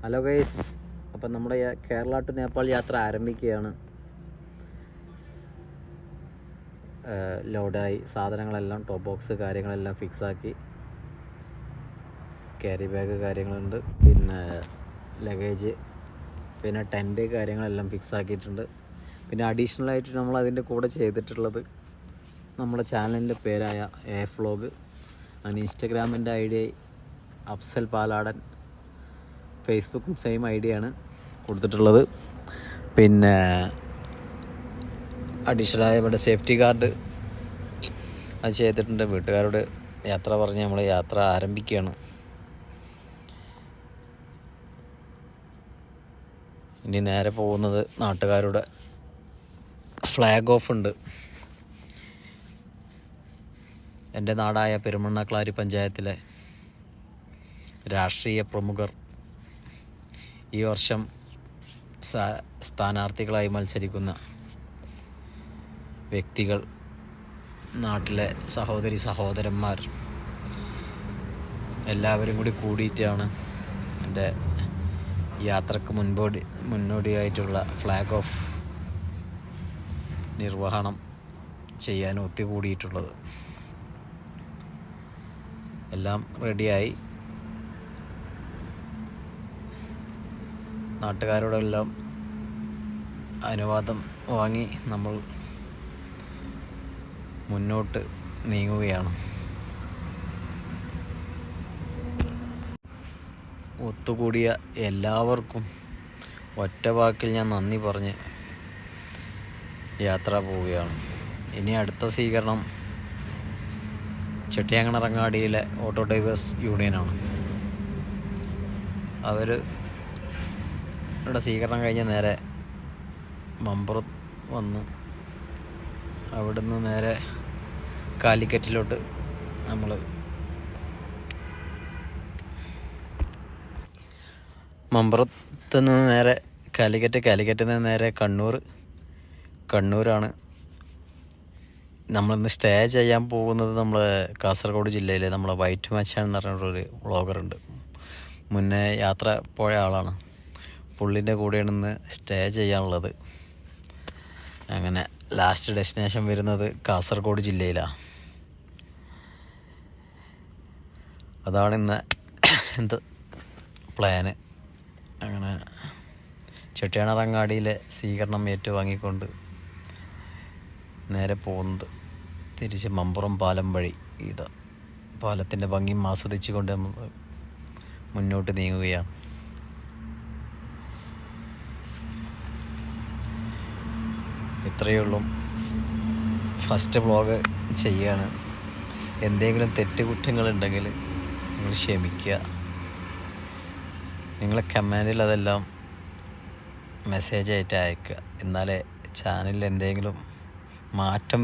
Hello guys, അപ്പം നമ്മുടെ Kerala to Nepal യാത്ര ആരംഭിക്കുകയാണ്. ലോഡായി സാധനങ്ങളെല്ലാം, ടോപ്പ് ബോക്സ് കാര്യങ്ങളെല്ലാം ഫിക്സാക്കി, ക്യാരി ബാഗ് കാര്യങ്ങളുണ്ട്, പിന്നെ ലഗേജ്, പിന്നെ ടെൻറ്റ് കാര്യങ്ങളെല്ലാം ഫിക്സാക്കിയിട്ടുണ്ട്. പിന്നെ അഡീഷണലായിട്ട് നമ്മൾ അതിൻ്റെ കൂടെ ചെയ്തിട്ടുള്ളത് നമ്മുടെ ചാനലിൻ്റെ പേരായ എ വ്ലോഗ്, അതിന് ഇൻസ്റ്റഗ്രാമിൻ്റെ ഐ ഡി അഫ്സൽ പാലാടൻ, ഫേസ്ബുക്കും സെയിം ഐ ഡിയാണ് കൊടുത്തിട്ടുള്ളത്. പിന്നെ അഡീഷണലായ ഇവിടെ സേഫ്റ്റി കാർഡ് അത് ചെയ്തിട്ടുണ്ട്. വീട്ടുകാരോട് യാത്ര പറഞ്ഞ് നമ്മൾ യാത്ര ആരംഭിക്കുകയാണ്. ഇനി നേരെ പോകുന്നത് നാട്ടുകാരുടെ ഫ്ലാഗ് ഓഫ് ഉണ്ട്. എൻ്റെ നാടായ പെരുമണ്ണാക്ലാരി പഞ്ചായത്തിലെ രാഷ്ട്രീയ പ്രമുഖർ ഈ വർഷം സ്ഥാനാർത്ഥികളായി മത്സരിക്കുന്ന വ്യക്തികൾ, നാട്ടിലെ സഹോദരി സഹോദരന്മാർ എല്ലാവരും കൂടി കൂടിയിട്ടാണ് എൻ്റെ യാത്രക്ക് മുന്നോടിയായിട്ടുള്ള ഫ്ലാഗ് ഓഫ് നിർവഹണം ചെയ്യാൻ ഒത്തുകൂടിയിട്ടുള്ളത്. എല്ലാം റെഡിയായി. നാട്ടുകാരോടെല്ലാം അനുവാദം വാങ്ങി നമ്മൾ മുന്നോട്ട് നീങ്ങുകയാണ്. ഒത്തുകൂടിയ എല്ലാവർക്കും ഒറ്റ വാക്കിൽ ഞാൻ നന്ദി പറഞ്ഞ് യാത്ര പോവുകയാണ്. ഇനി അടുത്ത സ്വീകരണം ചെട്ടിയാങ്ങണറങ്ങാടിയിലെ ഓട്ടോ ഡ്രൈവേഴ്സ് യൂണിയനാണ്. അവരുടെ സ്വീകരണം കഴിഞ്ഞ് നേരെ മമ്പുറം വന്ന് അവിടുന്ന് നേരെ കാലിക്കറ്റിലോട്ട് നമ്മൾ മമ്പുറത്ത് നിന്ന് നേരെ കാലിക്കറ്റിൽ നിന്ന് നേരെ കണ്ണൂരാണ് നമ്മളിന്ന് സ്റ്റേ ചെയ്യാൻ പോകുന്നത്. നമ്മൾ കാസർഗോഡ് ജില്ലയിലെ നമ്മളെ വൈറ്റ് മച്ചാൻ എന്ന് പറഞ്ഞിട്ടൊരു വ്ളോഗറുണ്ട്, മുന്നേ യാത്ര പോയ ആളാണ്. പുള്ളിൻ്റെ കൂടെയാണ് ഇന്ന് സ്റ്റേ ചെയ്യാനുള്ളത്. അങ്ങനെ ലാസ്റ്റ് ഡെസ്റ്റിനേഷൻ വരുന്നത് കാസർഗോഡ് ജില്ലയിലാണ്. അതാണ് ഇന്ന് എന്ത് പ്ലാന്. അങ്ങനെ ചെട്ടിയാണറങ്ങാടിയിലെ സ്വീകരണം ഏറ്റുവാങ്ങിക്കൊണ്ട് നേരെ പോകുന്നത് തിരിച്ച് മമ്പുറം പാലം വഴി ഇത് പാലത്തിൻ്റെ ഭംഗിയും ആസ്വദിച്ചുകൊണ്ട് നമ്മൾ മുന്നോട്ട് നീങ്ങുകയാണ്. ഇത്രയേ ഉള്ളൂ. ഫസ്റ്റ് വ്ളോഗ് ചെയ്യുകയാണ്. എന്തെങ്കിലും തെറ്റുകുറ്റങ്ങളുണ്ടെങ്കിൽ നിങ്ങൾ ക്ഷമിക്കുക. നിങ്ങളെ കമൻറ്റിൽ അതെല്ലാം മെസ്സേജായിട്ട് അയക്കുക. എന്നാലേ ചാനലിൽ എന്തെങ്കിലും മാറ്റം